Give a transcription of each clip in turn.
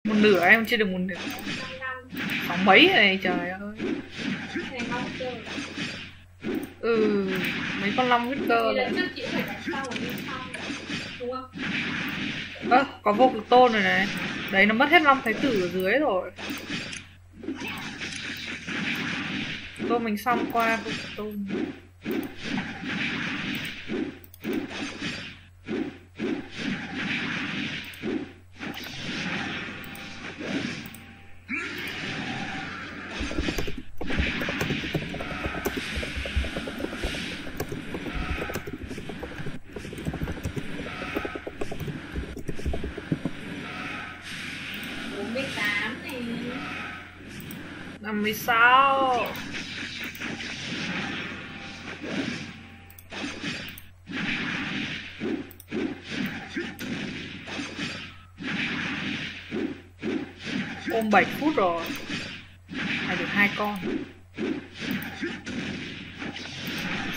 Một nửa em chưa được một nửa. 6 mấy này trời ơi. Mấy con long huyết cơ này. Có vô cực tôn rồi này. Đấy nó mất hết long thái tử ở dưới rồi. Thôi mình xong qua vô cực tôn. này 56. Ôm 7 phút rồi. Phải được 2 con.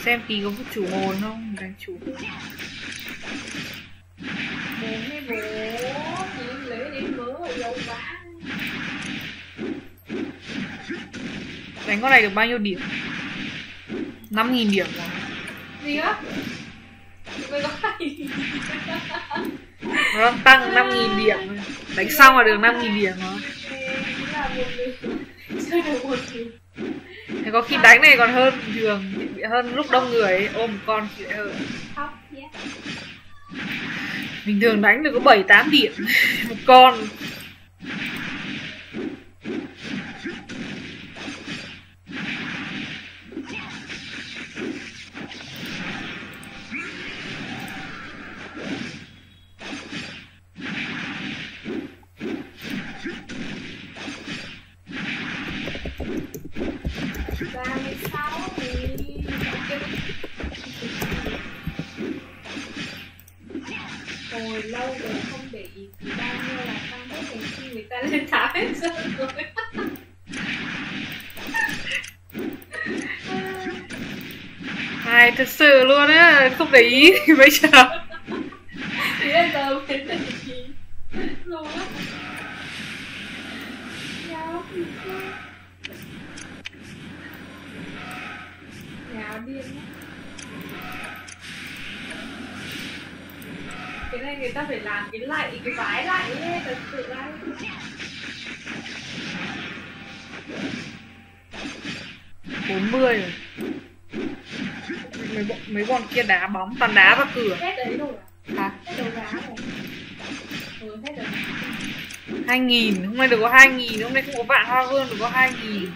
Xem tí có vũ chủ hồn không? Đang chủ hồn. Bố hay bố thì em lấy đến mớ ở dầu quá. Đánh con này được bao nhiêu điểm? 5.000 điểm rồi. Gì á? Mới có 2. Nó đang tăng 5.000 điểm. Đánh xong là được 5.000 điểm rồi. Chơi được một thứ. Thế có khi đánh này còn hơn thường, hơn lúc đông người ấy, ôm một con thì lại hơn. Bình thường đánh được có 7-8 điểm một con. Hồi lâu rồi không để ý thì bao nhiêu là tăng hết đến khi người ta lên tháo hết sơn rồi. Ai thật sự luôn á, không để ý thì bây giờ. Thì bây giờ mới để ý luôn á. Nháo điên á. Cái này người ta phải làm cái lại, cái vái lại ấy, thật sự là 40 rồi. Mấy bọn kia đá bóng, toàn đá vào cửa. hết đấy rồi Hả? hết đầu đá rồi. Hết rồi. 2.000, hôm nay được có 2.000, hôm nay không có vạn hoa vương được có 2.000.